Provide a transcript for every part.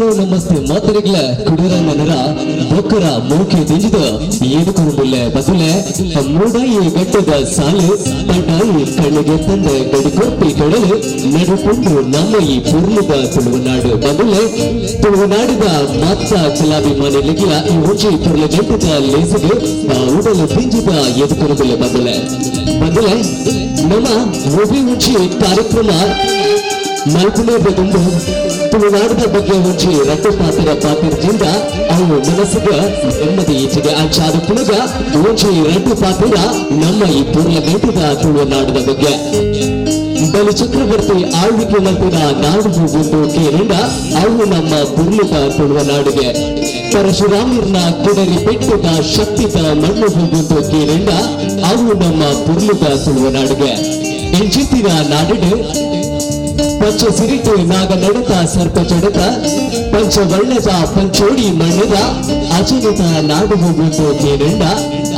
Hello ನಮಸ್ತೆ ಮಾತರಿಗ್ಲ ಕುಡಿರ ನನರ ಬೊಕ್ಕರ ಮೂಕೆ ದಿಂಜಿದ ಏನು ಕೊರಬುಲ್ಲೆ ಬದುಲೆ ಮೂಡಾಯಿ ಗಟ್ಟದ ಸಾಲು ಪಟಾಯಿ ಕಣ್ಣಿಗೆ ತಂದ ಗಡಿಕೊಪ್ಪಿ ಕಡಲು ನಡುಕೊಂಡು ನಮ್ಮ ಈ ಪೂರ್ಣದ ತುಳುವನಾಡು ಬದುಲೆ ತುಳುವನಾಡಿದ ಮಾತ್ರ ಚಲಾಭಿಮಾನಿಗಳಿಗಿಲ್ಲ ಈ ಹುಂಚಿ ಪುರ್ಲ ಗಟ್ಟದ ಲೇಸಿಗೆ ಉಡಲು ದಿಂಜಿದ ಎದು ಕೊರಬುಲ್ಲೆ ಬದುಲೆ ನಮ್ಮ ಮೂವಿ ಹುಂಚಿ ಕಾರ್ಯಕ್ರಮ ಮಲ್ಪುನೇದ ದುಂಬು ತುಳುನಾಡಿನ ಬಗ್ಗೆ ಹುಂಚಿ ರಟ್ಟು ಪಾತ್ರದಿಂದ ಅವು ಮನಸ್ಸಿಗೆ ನೆಮ್ಮದಿ ಈಚೆಗೆ ಅಂಚಾದ ಪುನಗ ಹುಂಚಿ ರಟ್ಟು ಪಾತ್ರ ನಮ್ಮ ಈ ಪೂರ್ಣ ಗಂಟದ ತುಳುನಾಡಿನ ಬಗ್ಗೆ ಬಲಿ ಚಕ್ರವರ್ತಿ ಆಳ್ವಿಕೆ ನಂತರ ನಾಡು ಹೋಗುವುದು ಕೇಳಿಂದ ಅವು ನಮ್ಮ ಪೂರ್ಣದ ತುಳುವನಾಡಿಗೆ ಪರಶುರಾಮರ್ನ ಕುಡರಿ ಬೆಟ್ಟದ ಶಕ್ತಿದ ಮಣ್ಣು ಹೋಗುವುದು ಕೇಳಿಂದ ಅವು ನಮ್ಮ ಪೂರ್ಣದ ತುಳುವನಾಡಿಗೆ ಎಂಚಿತ್ತಿನ ನಾಡಿಗೆ ಪಂಚ ಸಿರಿಟು ನಾಗ ನಡತ ಸರ್ಪ ಚಡತ ಪಂಚವರ್ಣದ ಪಂಚೋಡಿ ಮಣ್ಣದ ಅಜನಿತ ನಾಡು ಹೋಗುವುದು ಕೇಳಿಂದ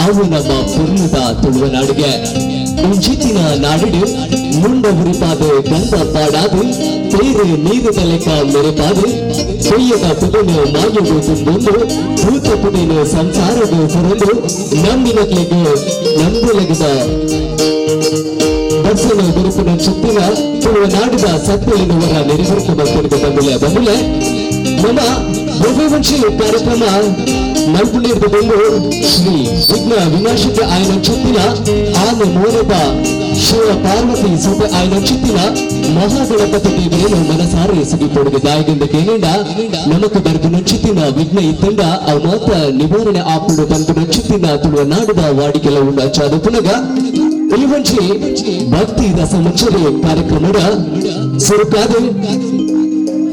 ಅವು ನಮ್ಮ ಪೂರ್ಣದ ತುಳುವನಾಡಿಗೆ ಇಂಚಿತ್ತಿನ ನಾಡಿಡು ಮುಂಡ ಹುರಿಪಾದು ಗಂಧ ಪಾಡಾದು ತೇರು ನೀರು ತಲೆಕ ಮೆರೆಪಾದು ಕೊಯ್ಯದ ಪುದನು ಮಾಯವು ತುಂಬೊಂದು ಭೂತ ಪುದನು ಸಂಸಾರವು ಹೊರದು ನಂಬಿನಕ್ಲಿಗೂ ನಂಬುಲಗಿದ ಬಸ್ಸನ ಗುರುಪಿನ ಚುತ್ತಿನ ತುಳುವನಾಡಿದ ಸತ್ಯಲಿನವರ ನೆರೆಗುರುಪದ ಕುರಿತು ಬಂದುಲೆ ನಮ್ಮ ಬಹುವಂಶಿ ಕಾರ್ಯಕ್ರಮ ಮಲ್ಪುನೇರ್ದು ಬಂದು ಶ್ರೀ ವಿಘ್ನ ವಿನಾಶಕ್ಕೆ ఆయన ಚುತ್ತಿನ ಆನೆ ಮೋರದ ಶಿವ ಪಾರ್ವತಿ ಸುತ ఆయన ಚುತ್ತಿನ ಮಹಾಗಣಪತಿ ದೇವಿಯನ್ನು ಮನಸಾರೆ ಸಿಗಿಪೊಡುಗೆ ದಾಯದಿಂದ ಕೇಳಿಂಡ ನಮకు ಬರೆದು ನಚ್ಚಿತ್ತಿನ ವಿಘ್ನ ಇತ್ತಂಡ ಅವು ಮಾತ್ರ ನಿವಾರಣೆ ಆಪುಡು ಬಂದು ನಚ್ಚಿತ್ತಿನ ತುಳುವನಾಡಿದ ವಾಡಿಕೆಲ ಉಂಡ ಚಾದು ಪುನಗ ಇಲಿವಂಚಿ ಭಕ್ತಿ ರಸಮುಚ್ಚರಿ ಕಾರ್ಯಕ್ರಮದ ಸುರುಕಾದು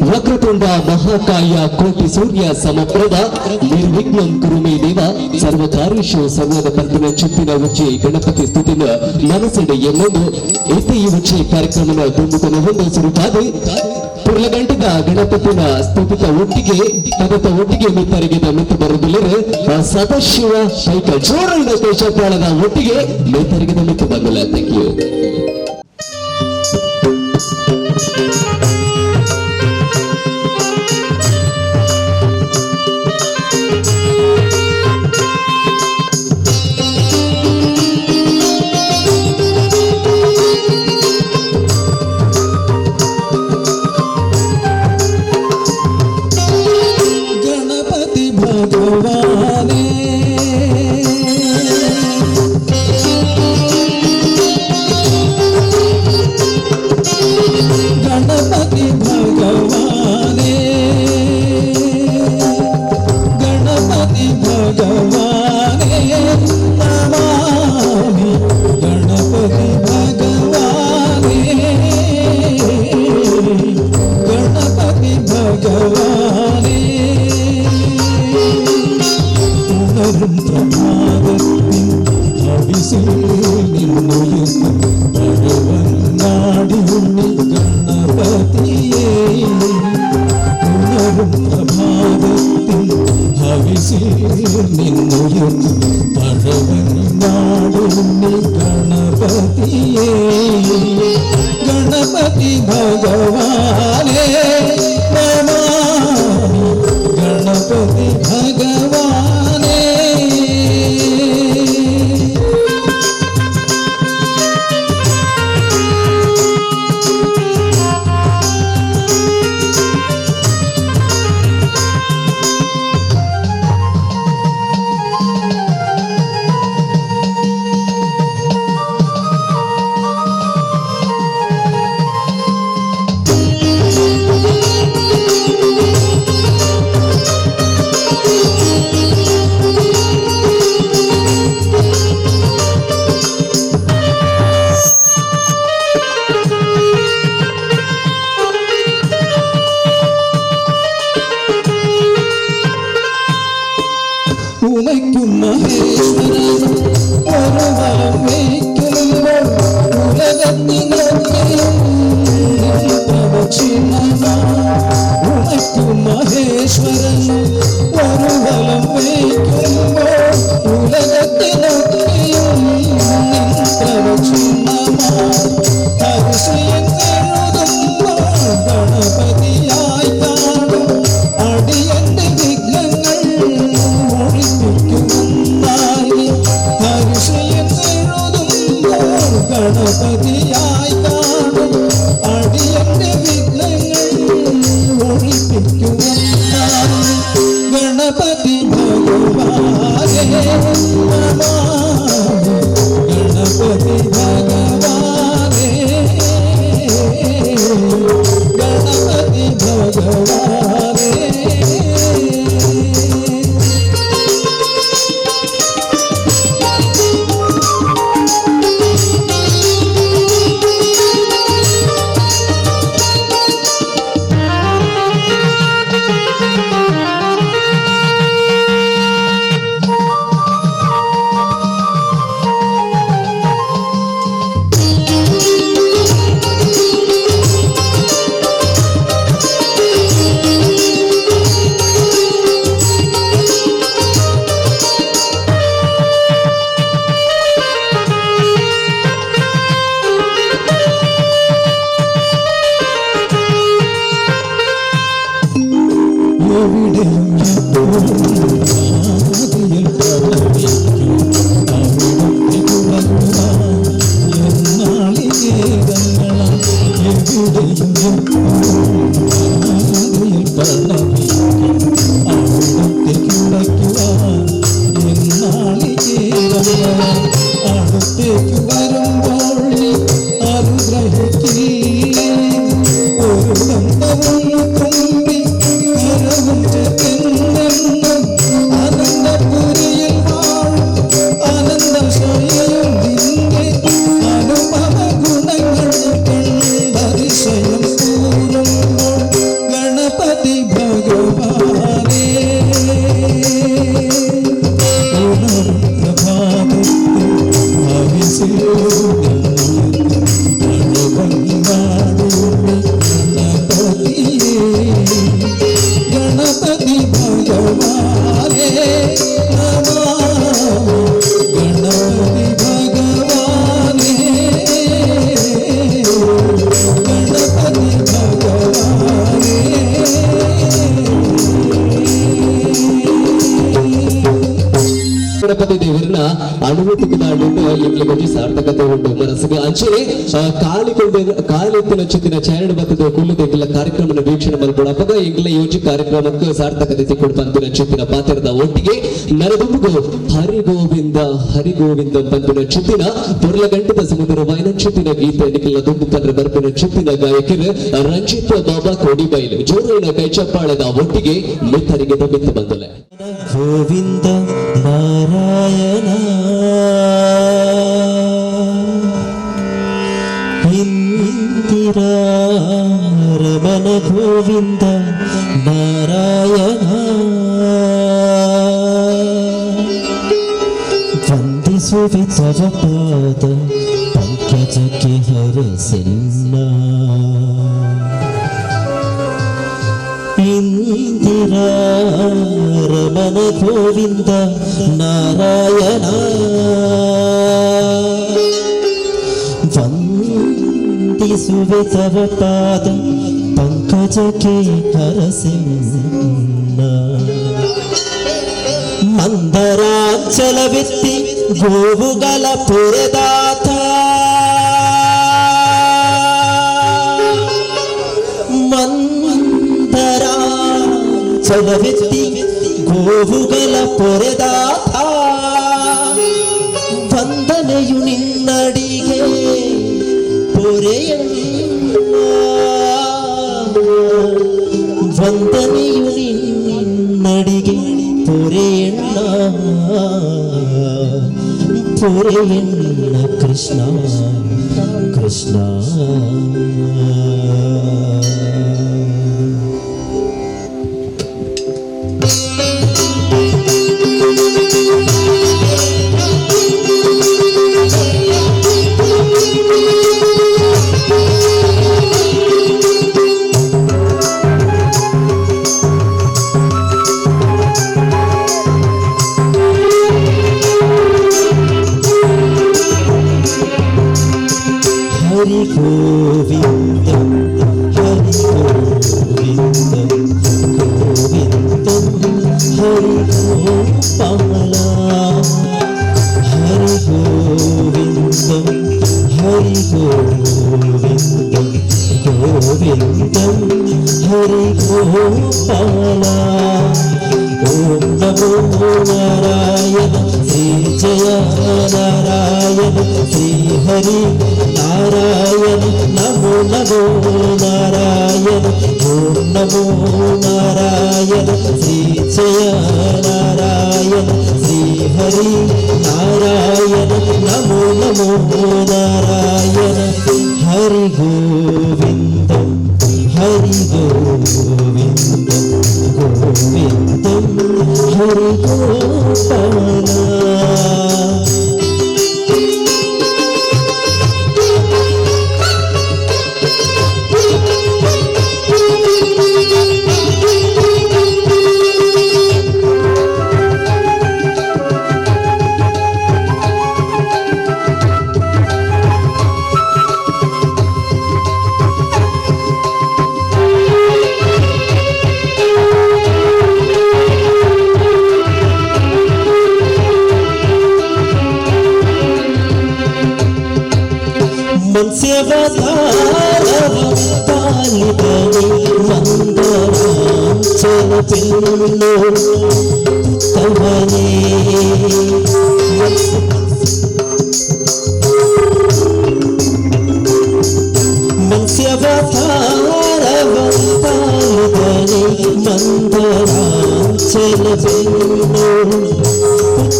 ವಕ್ರತುಂಡ ಮಹಾಕಾಯ ಕೋಟಿ ಸೂರ್ಯ ಸಮಪ್ರದ ನಿರ್ವಿಘ್ನಂ ಕುರುಮೇ ದೇವ ಸರ್ವಕಾರ್ಯೇಷು ಸರ್ವದ ಪಂತಿನ ಚಿತ್ತಿನ ಉಚ್ಚಿ ಗಣಪತಿ ಸ್ತುತಿನ ಮನಸ್ಸಿನ ಎನ್ನೊಂದು ಇತಿ ಈ ಉಚ್ಚಿ ಕಾರ್ಯಕ್ರಮದ ತುಂಬುತನ ಒಂದು ಸುರುಕಾದು ಪುರ್ಲಗಂಟದ ಗಣಪತಿನ ಸ್ತುತಿತ ಒಟ್ಟಿಗೆ ತಗತ ಒಟ್ಟಿಗೆ ಮಿತ್ತರಿಗಿದ ಮಿತ್ತು ಬರುವುದಿಲ್ಲರೆ ಸದಾಶಿವ ಕೈಕ ಜೋರೈನ ದೇಶಪಾಳದ ಒಟ್ಟಿಗೆ ಮಿತ್ತರಿಗಿದ ಮಿತ್ತು ಬಂದಿಲ್ಲ. Thank you. गणपति भगवाने नमामि गणपति भगवाने ഗണപതിയായി കാണും അടിയന്റെ വിഘ്നങ്ങൾ ഒഴിപ്പിക്കുവാൻ ഗണപതി ഭഗവാനേ നമാമി ഗണപതി ഭഗവാനേ ഗണപതി ഭഗവാനേ. അടുത്തേക്ക് വരുമ്പോൾ അനുഗ്രഹിക്കില്ല ഒരു ബന്ധവും തുമ്പി കരവും ചെന്നെന്നും അനന്തപുരിയിൽ വാഴും അനന്തം സ്വയം നിന്റെ അനുപമ ഗുണങ്ങൾ കണ്ടതിശയം കൂറുമ്പോൾ ഗണപതി ഭഗവാനേ ഗണപതി ഭഗവാനേ നമാമി ഗണപതി ഭഗവാനേ ഗണപതി ഭഗവാനേ. ಗಣಪತಿ ದೇವರನ್ನ ಅನುಮತಿಸಿಕೊಂಡು ಇಲ್ಲಿ ಬಗ್ಗೆ ಸಾರ್ಥಕತೆ ಉಂಟು ಮನಸ್ಸಿಗೆ ಅಂಚೆ ಕಾಲಿತ್ತಿನ ಚಿತ್ತಿನ ಚಾರಣ ಬತ್ತದ ಕುಲ್ಲು ತೆಗಿಲ ಕಾರ್ಯಕ್ರಮನ ವೀಕ್ಷಣೆ ಮಲ್ಕೊಳಪಗ ಈಗಲೇ ಯೋಜಿ ಕಾರ್ಯಕ್ರಮಕ್ಕೆ ಸಾರ್ಥಕತೆ ಸಿಕ್ಕೊಂಡು ಪಂಪಿನ ಚಿತ್ತಿನ ಪಾತ್ರದ ಒಟ್ಟಿಗೆ ನರದುಂಬು ಹರಿಗೋವಿಂದ ಹರಿಗೋವಿಂದ ಪಂಪಿನ ಚಿತ್ತಿನ ಪೊರ್ಲಗಂಟದ ಸಮುದ್ರ ವೈನ ಚಿತ್ತಿನ ಗೀತೆ ನಿಖಿಲ ದುಂಬು ಪಂದ್ರ ಬರ್ಪಿನ ಚಿತ್ತಿನ ಗಾಯಕರು ರಂಜಿತ್ ಬಾಬಾ ಕೋಡಿಬೈಲು ಜೋರಿನ ಕೈಚಪ್ಪಾಳದ ಒಟ್ಟಿಗೆ ಮಿತ್ತರಿಗೆ ಮಿತ್ತು ಬಂದಲೆ ಗೋವಿಂದ ನಾರಾಯಣ ಇಂದಿರಾ ರಮಣ ಗೋವಿಂದ ನಾರಾಯಣ ವಂದಿಸುವೆ ತವ ಪಾದ ಪಂಕಜಕ್ಕೆ ಹರಸೆನ್ನ ಇಂದಿರಾ ರಮಣ ಗೋವಿಂದ ನಾರಾಯಣ ವಂದಿಸುವೆ ತವ ಪಾದ ಪಂಕಜಕ್ಕೆ ಹರಸೆನ್ನ ಮಂದರಾಂಚಲವೆತ್ತಿ ಗೋವುಗಳ ಪೊರೆದಾತ ಮಂದರಾಂಚಲವೆತ್ತಿ ಗೋವುಗಳ ಪೊರೆದಾತ ವಂದನೆಯು ನಿನ್ನಡಿಗೆ ಪೊರೆಯಣ್ಣ ವಂದನೆಯು ನಿನ್ನಡಿಗೆ ಪೊರೆಯಣ್ಣ ಪೊರೆಯಣ್ಣ ಕೃಷ್ಣ ಕೃಷ್ಣ हरि गोविंदम गोविंदम हरि गोपाला हरि गोविंदम हरि నారాయణ శ్రీహరి నారాయణ నమో నమో నారాయణ ఓం నమో నారాయణ శ్రీ జయ నారాయణ శ్రీహరి నారాయణ నమో నమో నారాయణ హరి గోవిందం హరి గోవిందం గోవిందం హరి గోపాల మత్స్యవతారవ పాలితని మందరాంచల పిల్లు తవనే మత్స్యవతారవ పాలితని మందరాంచల పిల్లు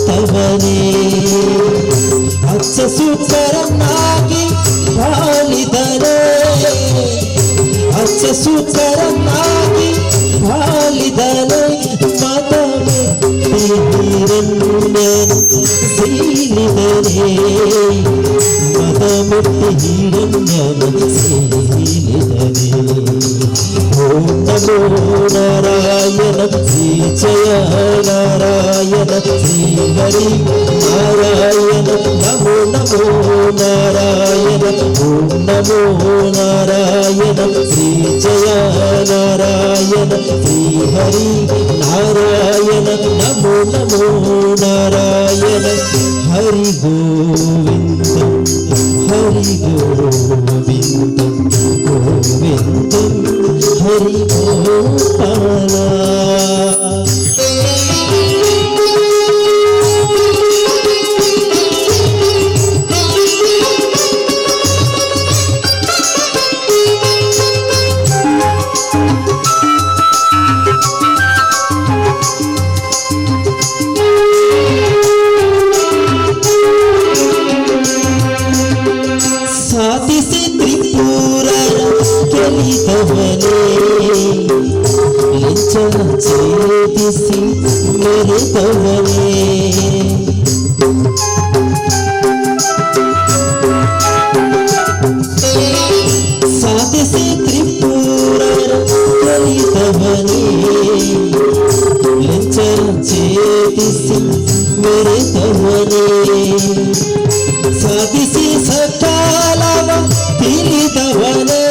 తవనే అచ్చ సూకరం నాగి పాలిదనే అచ్చ సూకరం నాగి పాలిదనే మదమెత్తిహిరణ్యను శీలిదనే మదమెత్తిహిరణ్యను శీలిదనే ఓం నమో నారాయణ శ్రీ జయ నారాయణ శ్రీహరి నారాయణ నమో నమో నారాయణ ఓం నమో నారాయణ శ్రీ జయ నారాయణ శ్రీహరి నారాయణ నమో నమో నారాయణ హరి గోవిందం హరి గోవిందం గోవిందం హరి గోపాల సాధిసి త్రిపుర కెలితవనే లించన చేతిసి మెరితవనే సాధిసి త్రిపుర కెలితవనే లించన చేతిసి మెరితవనే సాధిసి సకాలవ ತಿಳಿದವನೇ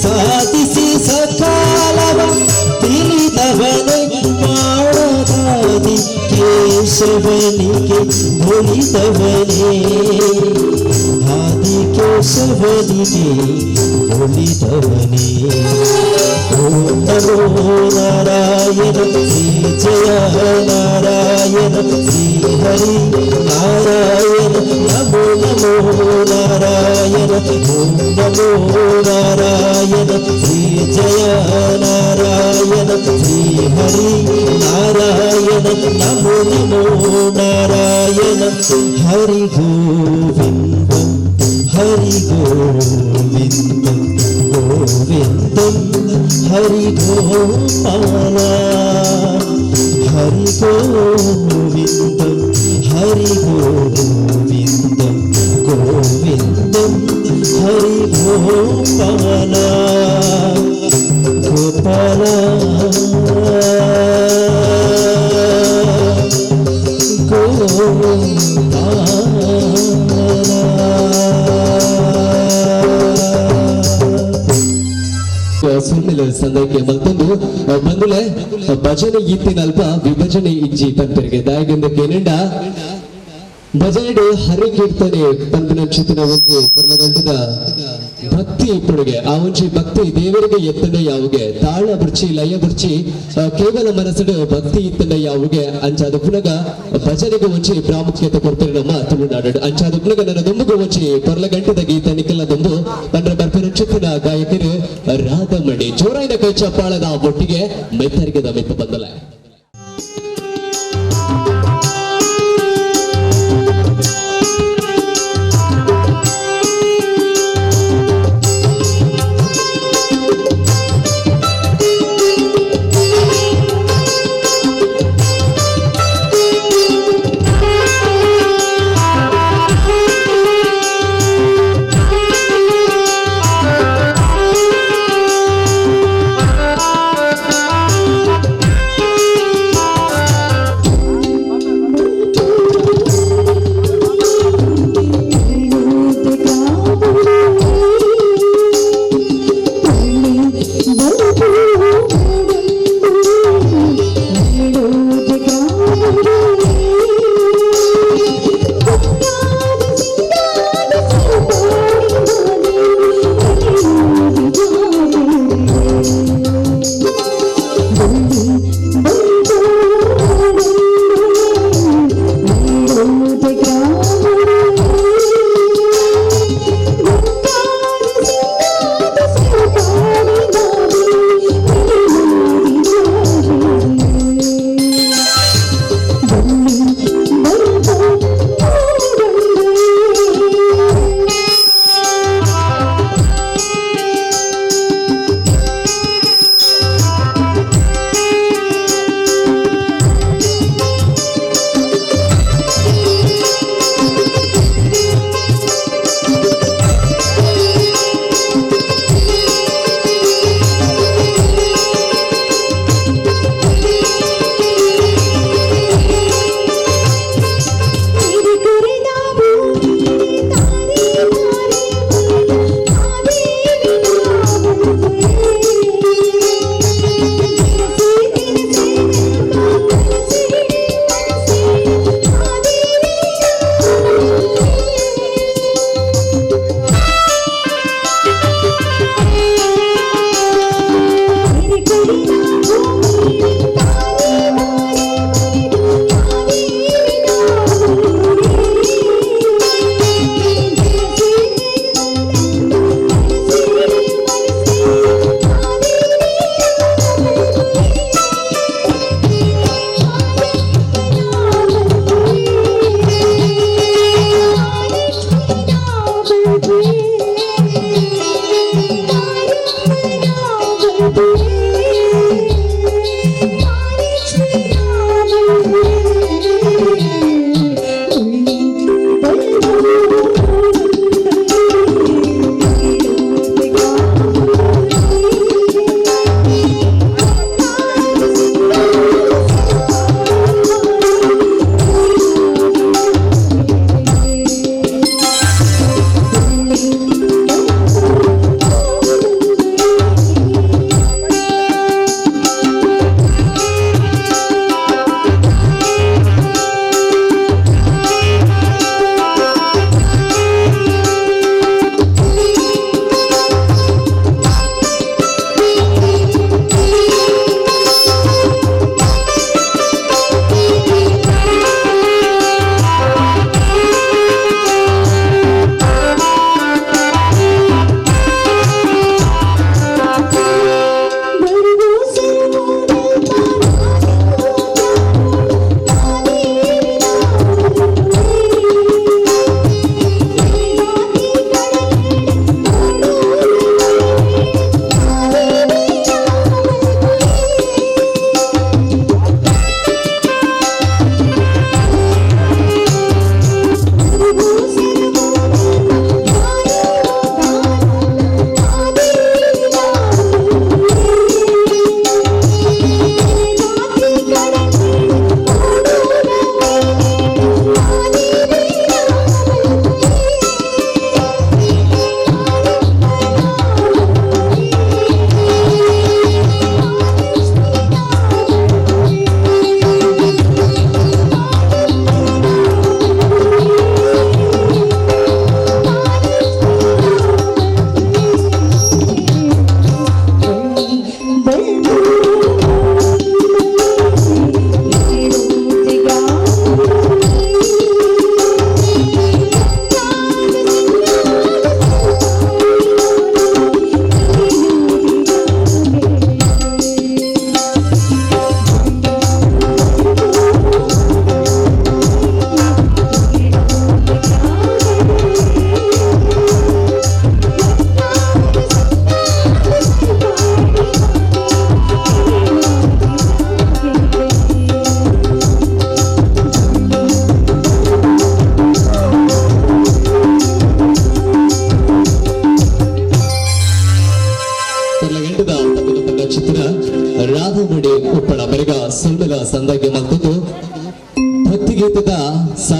ಸಾಧಿಸಿ ಸಕಾಲವ ತಿಳಿದವನೇ ಮಾಡದಾದಿ ಕೇಶವನಿಗೆ ಒಲಿದವನೇ ಆದಿ ಕೇಶವನಿಗೆ ಒಲಿದವನೇ ಓಂ ನಮೋ ನಾರಾಯಣ ಶ್ರೀ ಜಯ ನಾರಾಯಣ ಶ್ರೀ ಹರಿ ನಾರಾಯಣ ನಮೋ ನಮೋ ನಾರಾಯಣ ಓಂ ನಮೋ ನಾರಾಯಣ ಶ್ರೀ ಜಯ ನಾರಾಯಣ ಶ್ರೀ ಹರಿ ನಾರಾಯಣ ನಮೋ ನಮೋ ನಾರಾಯಣ ಹರಿ ಗೋವಿಂದಂ ಹರಿ ಗೋವಿಂದಂ ಗೋವಿಂದಂ ಹರಿ ಗೋಪಾಲ ಹರಿ ಗೋವಿಂದಂ ಹರಿ ಗೋವಿಂದಂ ಗೋವಿಂದಂ ಹರಿ ಗೋಪಾಲ ಗೋಪಾಲ ಸುಮ್ಮನೆ ಸಂದಕ್ಕೆ ಮತ್ತೊಂದು ಬಂದುಲೆ ಭಜನೆ ಗೀತಿನಲ್ಪ ವಿಭಜನೆ ಇಜ್ಜಿ ತಂತರಿಗೆ ದಾಯಗಂದ ಕೇನಂಡ భజనడు హరి కీర్తನೆ ಪಂಪಿನಂಚಿನ ಒಂಜಿ ಪರ್ಲಗಂಟದ ಭಕ್ತಿ ಇಪ್ಪುಡುಗೆ ಆ ಒಂಜಿ ಭಕ್ತಿ ದೇವರಿಗೆ ಎತ್ತಂಡ ಯಾವುಗೆ ತಾಳ ಬುರ್ಚಿ ಲಯ ಬುರ್ಚಿ ಕೇವಲ ಮನಸ್ಸಡು ಭಕ್ತಿ ಇತ್ತಂಡ ಯಾವುಗೆ ಅಂಚಾದ ಪುನಗ ಭಜನೆಗೆ ಒಂಜಿ ಪ್ರಾಮುಖ್ಯತೆ ಕೊಡ್ತಾರೆ ನಮ್ಮ ತುಳುನಾಡು ಅಂಚಾದ ಪುನಗ ನನ್ನ ದುಂಬುಗು ಒಂಜಿ ಪರ್ಲಗಂಟದ ಗೀತ ನಿಖಲ ದುಂಬು ನನ್ನ ಬರ್ಪನಂಚಿನ ಗಾಯಕರು ರಾಧಮಣಿ ಜೋರಾಯಿನ ಕೈ ಚಪ್ಪಾಳದ ಒಟ್ಟಿಗೆ ಮೆತ್ತರಿಗೆದ ಮೆತ್ತ ಬಂದಲ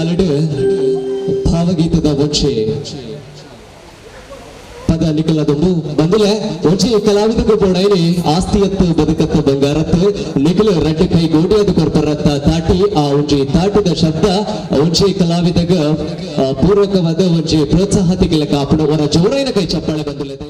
ಸಾಲಡ್ ಭಾವಗೀತದ ಒಚ್ಚೆ ಪದ ನಿಖಲದೊಂದು ಬಂದಲೆ ಒಚ್ಚೆ ಕಲಾವಿದಕ್ಕೆ ಬೋಡೈನಿ ಆಸ್ತಿಯತ್ತು ಬದುಕತ್ತು ಬಂಗಾರತ್ತು ನಿಖಲು ರಡ್ಡು ಕೈ ಗೋಡಿಯದು ಕೊರ್ಪರತ್ತ ತಾಟಿ ಆ ಒಂಜಿ ತಾಟಿದ ಶಬ್ದ ಒಂಜಿ ಕಲಾವಿದಗ ಪೂರ್ವಕವಾದ ಒಂಜಿ ಪ್ರೋತ್ಸಾಹ ತಿಗಿಲ ಕಾಪುಡ ಅವರ ಜೋರೈನ ಕೈ ಚಪ್ಪಾಳೆ ಬಂದುಲೆದೆ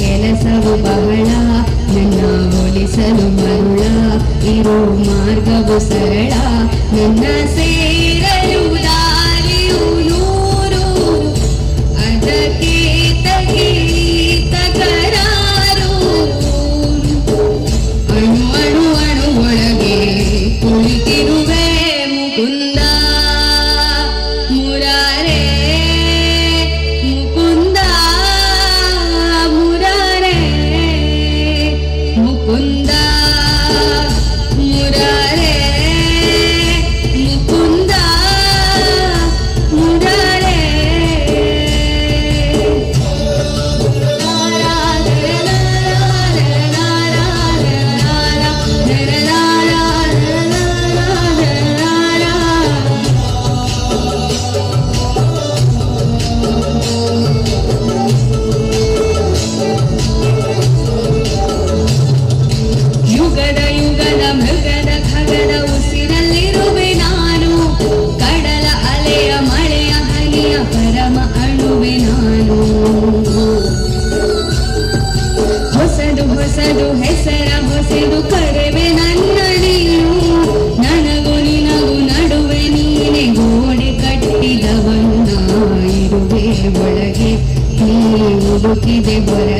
ಕೆಲಸವು ಬಹಳ ನನ್ನ ಒಲಿಸಲು ಮರುಳ ಇರೋ ಮಾರ್ಗವು ಸರಳ ನನ್ನ ಸೇರಲು ದಾರಿಯು ನೂರು ಅದಕ್ಕೆ ತಗೀತ ಕರಾರು ಅಣು ಅಣು ಅಣು ಒಳಗೆ ಕುಳಿತಿರುವೆ ಮುಕುಂದ ಮುರಾರೇ ಮುಕುಂದ ಮುರಾರೇ ಮುಕುಂದ ಮುರಾರೇ ಮುಕುಂದ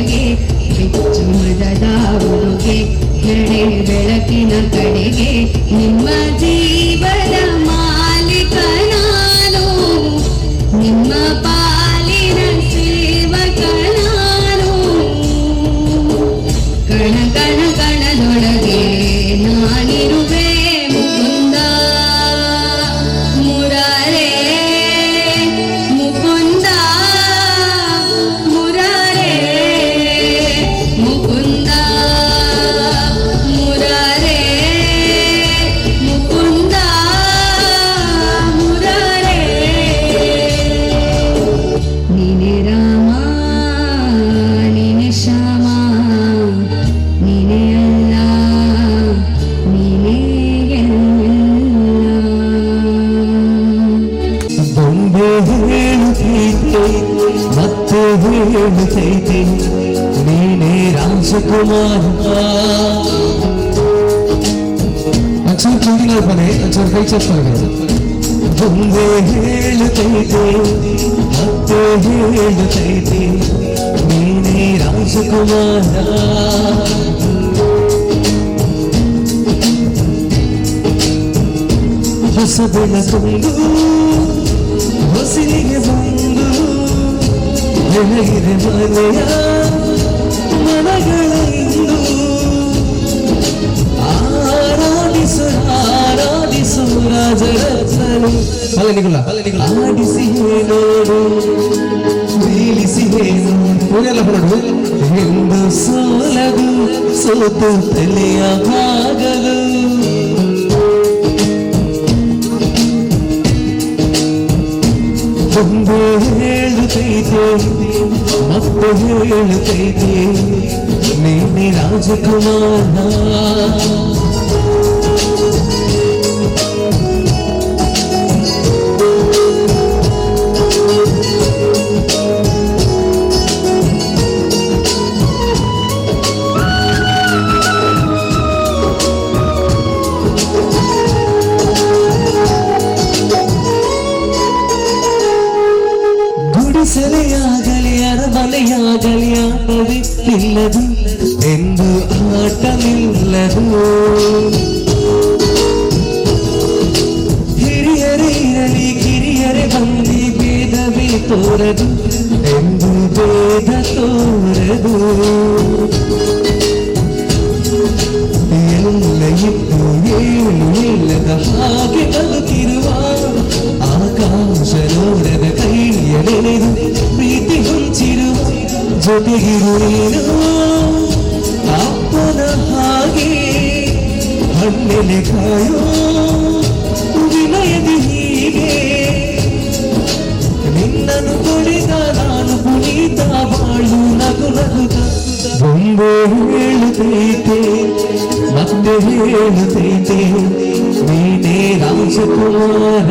ಒಳಗೆ ಹೆಚ್ಚು ಮದದ ಉಡುಗೆ ನಡೆ ಬೆಳಕಿನ ಕಡೆಗೆ ನಿಮ್ಮ ಜೀವದ ಮಾಲೀಕ ನಾನು ನಿಮ್ಮ ಪಾಲಿನ ಸೇವಕ ನಾನು ಕಣ ಕಣ ಕಣದೊಳಗೆ ನಾನಿರುವೆ ಮುಕುಂದ ಮುರಾರೇ ಮುಕುಂದ ಮುರಾರೇ ಮುಕುಂದ ಮುರಾರೇ ಮುಕುಂದ ಮುರಾರೇ ನೀನೇ ರಾಮ ನೀನೇ ಶ್ಯಾಮ ನೀನೇ ಅಲ್ಲ ನೀನೇ ಎಲ್ಲ ಬೊಂಬೆ ಹೇಳುತ್ತೈತೆ ಮತ್ತೆ ಹೇಳುತ್ತೈತೆ ನೀನೇ ರಾಜಕುಮಾರ ಅಕ್ಷರ ಕೂಗಿನ ಬನೆ ಅಕ್ಷರ ಕೈ ಚಪ್ಪಾಗ ಬೊಂಬೆ ಹೇಳುತ್ತೈತೆ ಮತ್ತೆ ಹೇಳುತ್ತೈತೆ ನೀನೇ ರಾಜಕುಮಾರ ಹೊಸ ಬೆಳಕೊಂದು ಹೊಸಿಲಿಗೆ ಬಂದು ಬೆಳಗಿದೆ ಮನೆಯ ಮನಗಳ ಇಂದು ಆರಾಧಿಸು ಆರಾಧಿಸು ರಾಜರತ್ನನು ಆಡಿಸಿ ನೋಡು ಬೀಳಿಸಿ ನೋಡು ಹೊರಡು ಎಂದು ಸೋಲದು ಸೋತು ತಲೆಯ ಭಾಗಲು ಬೊಂಬೆ ಹೇಳುತ್ತೈತೆ ಮತ್ತೆ ಹೇಳುತ್ತೈತೆ ನೀನೇ ರಾಜಕುಮಾರ ಗುಡಿಸಲೆಯಾಗಲಿ ಅರಮನೆಯಾಗಲಿ ಆಟವೇ ನಿಲ್ಲದು ಎಂದು ಆಟ ನಿಲ್ಲದು ಹಿರಿಯರೇ ಇರಲಿ ಕಿರಿಯರೇ ಬಂದಿ ಭೇದವೇ ತೋರದು ಎಂದು ಭೇದ ತೋರದು ಎಲ್ಲ ಇದ್ದು ಏನು ಇಲ್ಲದ ಹಾಗೆ ಬದುಕಿರುವ ಆಕಾಶ ನೋಡದ ಕೈಯ ನೆನೆದು ಪ್ರೀತಿ ಹೊಂಚಿರುವ ಜೊತೆಗಿರುವೇನು ಅಪ್ಪನ ಹಾಗೆ ಹಣ್ಣೆಲೆ ಕಾಯೋ ವಿನಯದಿ ಹೀಗೆ ನಿನ್ನನ್ನು ಕೊಡಿದ ನಾನು ಪುನೀತ ಬಾಳು ನಗು ನಗುತ್ತ ಬೊಂಬೆ ಹೇಳುತ್ತೈತೆ ಮತ್ತೆ ಹೇಳುತ್ತೈತೆ ನೀನೇ ರಾಜಕುಮಾರ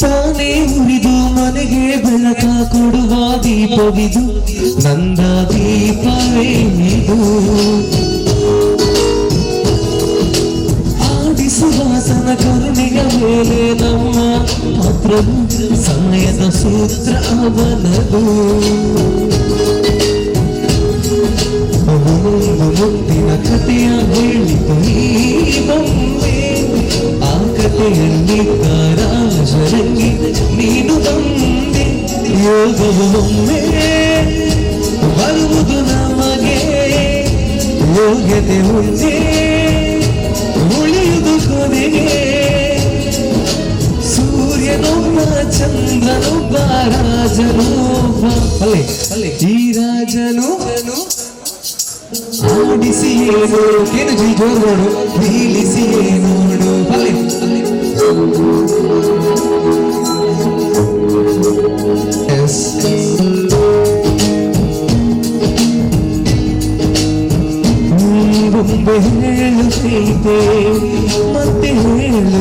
ತಾನೇ ಉರಿದು ಮನೆಗೆ ಬೆಳಕ ಕೊಡುವ ದೀಪವಿದು ನಂದ ದೀಪವೇ ಇದು ಆಡಿಸುವಾಸನ ಕರುಣೆಯ ಮೇಲೆ ನಮ್ಮ ಪಾತ್ರವು ಸಮಯದ ಸೂತ್ರ ಅವನದು ಒಂದು ಮುಂದಿನ ಕಥೆಯ ಹೇಳಿತು ಈ ಬೊಮ್ಮೆ ಆ ಕಥೆಯಲ್ಲಿ ರಾಜರಂಗಿ ನೀನು ಬಂದೆ ಯೋಗವು ಒಮ್ಮೆ ಬರುವುದು ನಮಗೆ ಯೋಗ್ಯತೆ ಮುಂದೆ ಉಳಿಯುವುದು ಕೊನೆಗೆ ಸೂರ್ಯನೊಬ್ಬ ಚಂದ್ರನೊಬ್ಬ ರಾಜನೊಬ್ಬ ಈ ರಾಜನು ಆಡಿಸಿಯೇ ನೋಡು ಏನು ಜಿ ಜೋರು ನೋಡು ಬೀಳಿಸಿಯೇ ನೋಡು ಅಲ್ಲೇ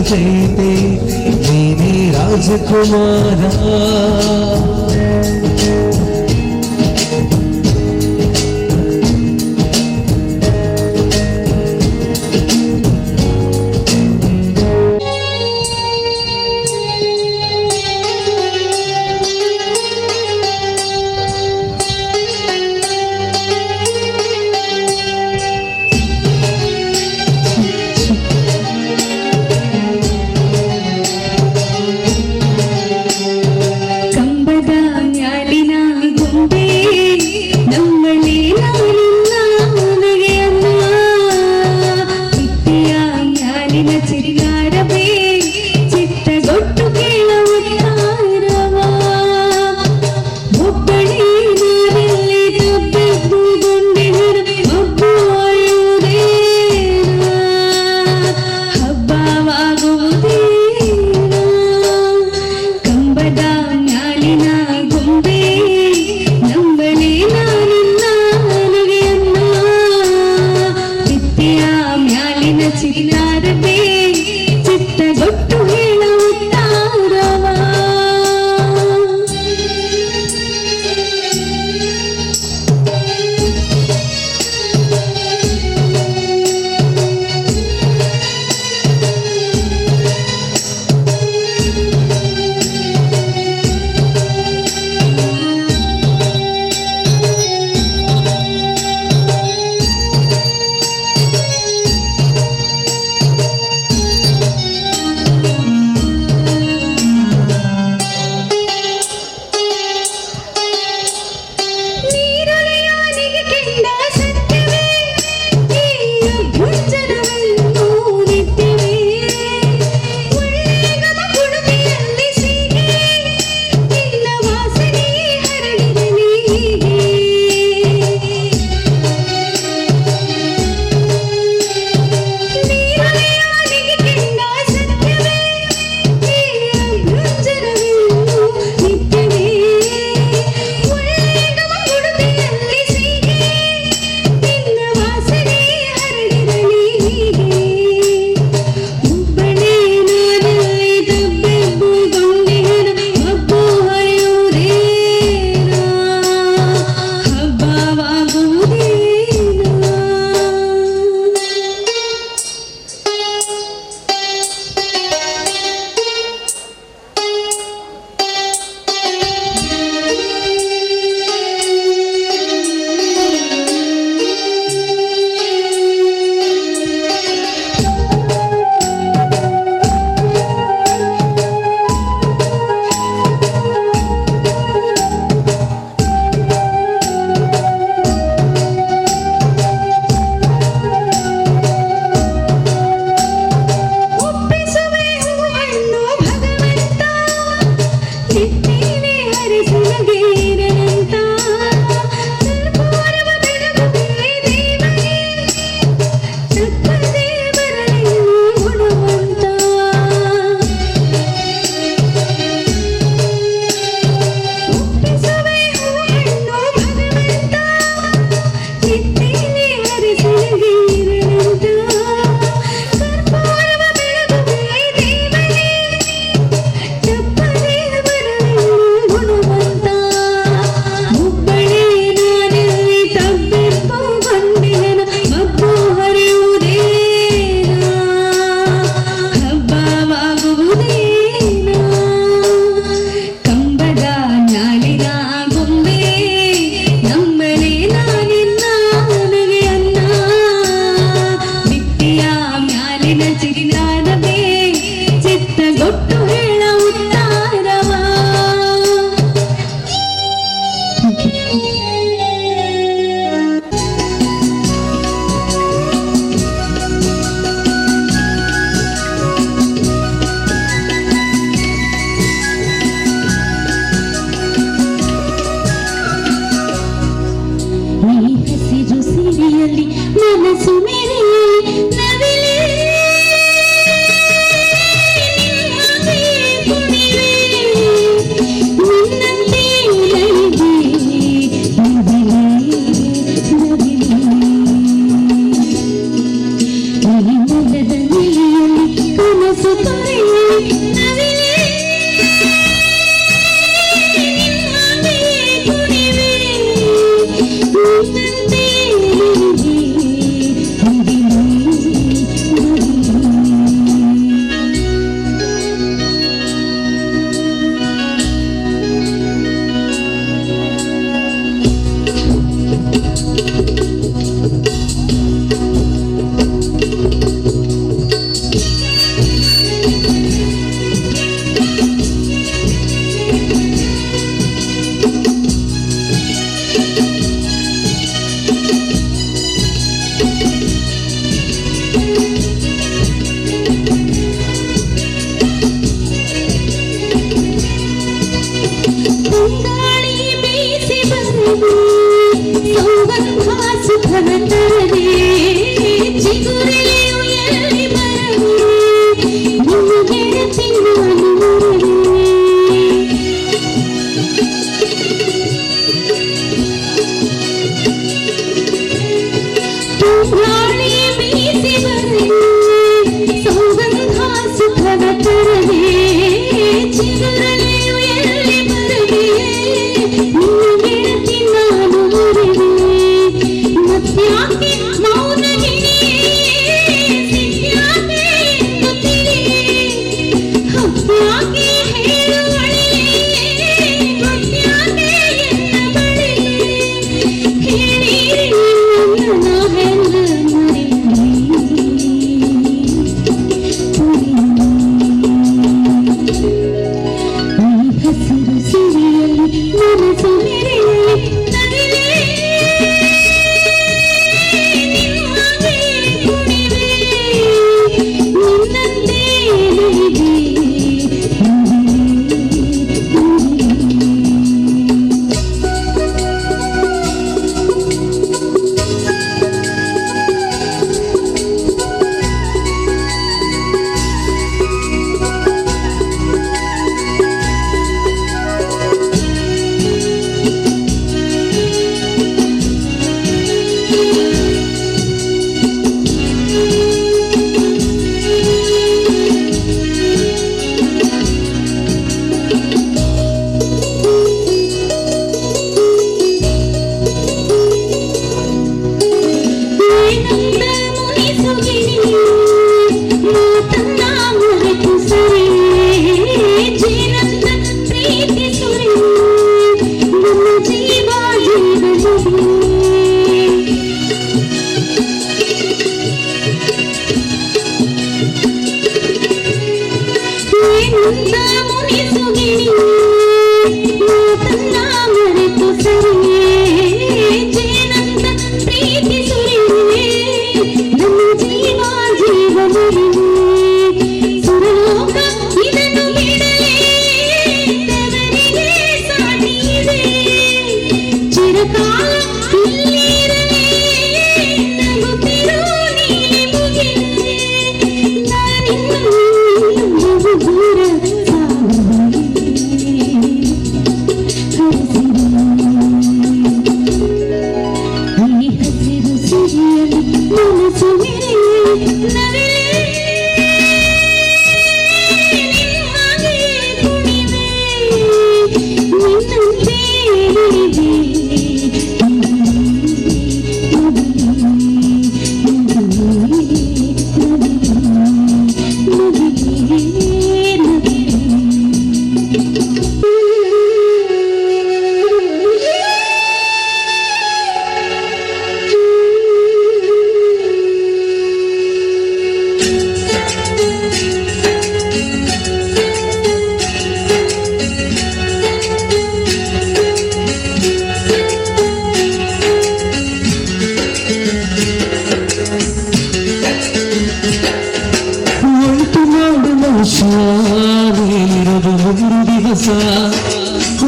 ಪ್ರೀತಿ ನೀನೇ ರಾಜಕುಮಾರ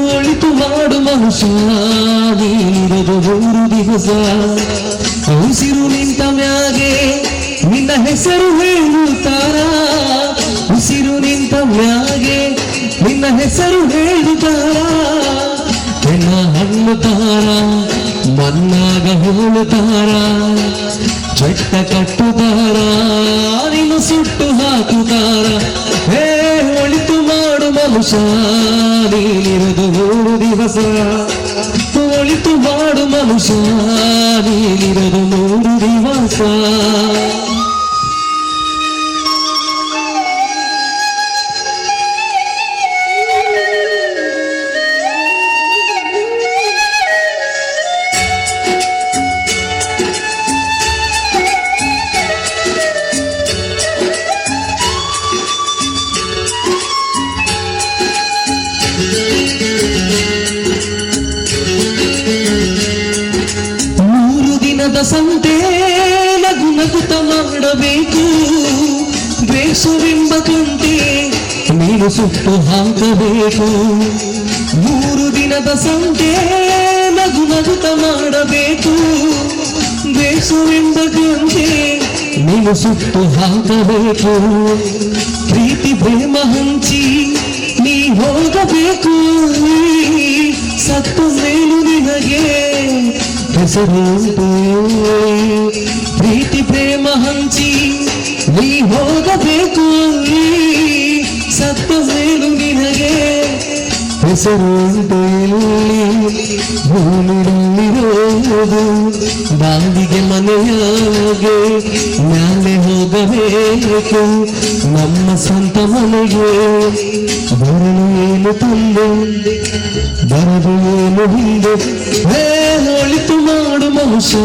ಒಳಿತು ಮಾಡು ಮನುಷ್ಯ ನೀರದು ಮೂರು ದಿವಸ ಉಸಿರು ನಿಂತ ಮ್ಯಾಗೆ ನಿನ್ನ ಹೆಸರು ಹೇಳುತ್ತಾರ ಉಸಿರು ನಿಂತ ಮ್ಯಾಗೆ ನಿನ್ನ ಹೆಸರು ಹೇಳುತ್ತಾರ ಹೆಣ್ಣ ಹಣ್ಣುತ್ತಾರ ಮನ್ನಾಗ ಹೇಳುತ್ತಾರ ಚಟ್ಟ ಕಟ್ಟುತ್ತಾರ ನೀನು ಸುಟ್ಟು ಹಾಕುತ್ತಾರ ಹೇ ಒಳಿತು ಮಾಡು ಮನುಷ್ಯ ನೀನಿರದು ಮೂರು ದಿವಸ ಒಳಿತು ಮಾಡು ಮನುಷ್ಯ ನೀನಿರದು 3 ದಿವಸ. ಸಂತೆ ನಗು ನಗುತ್ತ ಮಾಡಬೇಕು, ದ್ವೇಷವೆಂಬ ಕಂತೆ ನೀನು ಸುಟ್ಟು ಹಾಕಬೇಕು. 3 ದಿನದ ಸಂತೆ ನಗು ನಗುತ್ತ ಮಾಡಬೇಕು, ದ್ವೇಷವೆಂಬ ಕಂತೆ ನೀನು ಸುಟ್ಟು ಹಾಕಬೇಕು. ಪ್ರೀತಿ ಪ್ರೇಮ ಹಂಚಿ ನೀ ಹೋಗಬೇಕು, ಸತ್ತ ಮೇಲೂ ನಿನಗೆ ಹೆಸರುಂಟು. ಪ್ರೀತಿ ಪ್ರೇಮ ಹಂಚಿ ನೀ ಹೋಗಬೇಕು, ಸತ್ತ ಮೇಲೂ ನಿನಗೆ ಹೆಸರುಂಟು. ಭೂಮಿಯಲ್ಲಿರೋದು ಬಾವಿಗೆ ಮನೆಯಾಗೆ ಮ್ಯಾಲೆ ಹೋಗಬೇಕು, ನಮ್ಮ ಸ್ವಂತ ಮನೆಗೆ ಬರಲು ಏನು ತಂದೆ ಬರದು ಏನು ಹಿಂದೆ. ಒಳಿತು ಮಾಡು ಮನುಷ್ಯ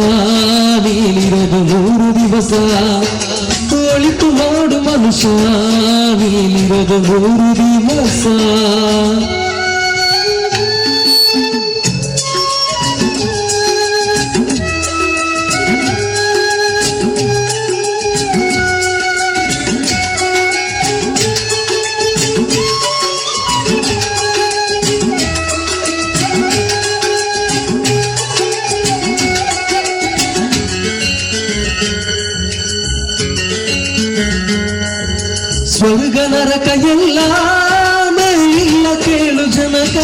ನೀನಿರದು 3 ದಿವಸ. ಒಳಿತು ಮಾಡು ಮನುಷ್ಯ ನೀನಿರದು 3 ದಿವಸ. ಸ್ವರ್ಗ ನರಕ ಎಲ್ಲ ಇಲ್ಲ ಕೇಳು ಜನಕ,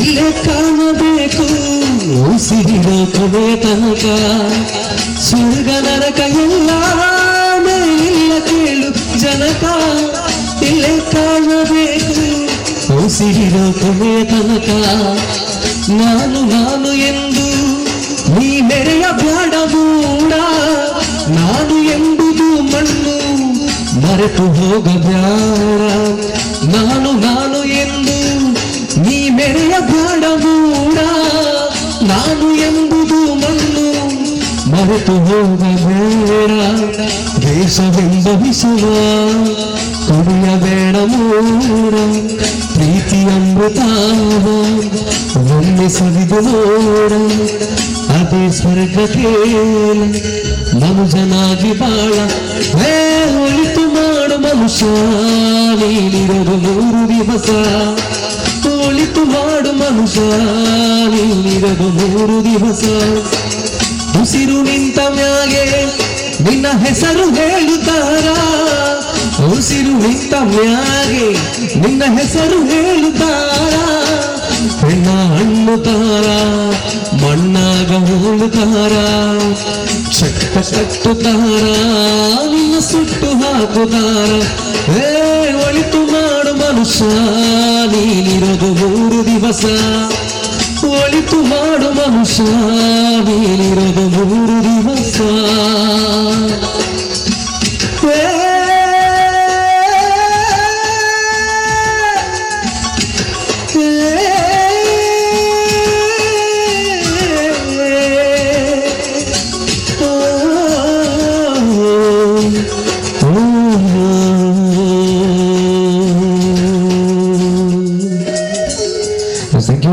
ಇಲ್ಲೇ ಕಾಣಬೇಕು ಉಸಿರಿರೋ ಕೊನೆ ತನಕ. ಸ್ವರ್ಗ ನರಕ ಎಲ್ಲ ಇಲ್ಲ ಕೇಳು ಜನಕ, ಇಲ್ಲೇ ಕಾಣಬೇಕು ಉಸಿರಿರೋ ಕೊನೆ ತನಕ. ನಾನು ನಾನು ಎಂದು ನೀ ಮೆರೆಯ ಬ್ಯಾಡ ಮೂಡ, ನಾನು ಎಂಬುದು ಮಣ್ಣು ಮರೆತು ಹೋಗಬ್ಯಾಡ. ನಾನು ನಾನು ಎಂದು ನೀ ಮೆರೆಯ ಬ್ಯಾಡ ಮೂಡ, ನಾನು ಎಂಬುದು ಮಣ್ಣು ಮರೆತು ಹೋಗಬೇಡ. ದೇಶವೆಂಬ ವಿಷವ ಕುಡಿಯಬೇಡ ಮೂಡ, ಪ್ರೀತಿ ಅಮೃತಾವ ಒಮ್ಮೆ ಸವಿದು ನೋಡ, ಅದೇ ಸ್ವರ್ಗಕ್ಕೆ ಮನುಜನಾಗಿ ಬಾಳ. ಒಳಿತು ಮಾಡು ಮನುಷ್ಯ ನೀನಿರದು 3 ದಿವಸ. ಒಳಿತು ಮಾಡು ಮನುಷ್ಯ ನೀನಿರದು 3 ದಿವಸ. ಉಸಿರು ನಿಂತ ಮ್ಯಾಗೆ ನಿನ್ನ ಹೆಸರು ಹೇಳುತ್ತಾರ, ಉಸಿರು ನಿಂತ ಮ್ಯಾಗೆ ನಿನ್ನ ಹೆಸರು ಹೇಳುತ್ತಾರ. ಹೆಣ್ಣ ಹಣ್ಣುತ್ತಾರ ಮಣ್ಣಾಗ ಹೋಗುತ್ತಾರ, ಚಟ್ಟ ಕಟ್ಟುತ್ತಾರ ನಿನ್ನ ಸುಟ್ಟು ಹಾಕುತ್ತಾರ. ಒಳಿತು ಮಾಡು ಮನುಷ್ಯ ನೀನಿರದು 3 ದಿವಸ. ಒಳಿತು ಮಾಡು ಮನುಷ್ಯ ನೀನಿರದು 3 ದಿವಸ.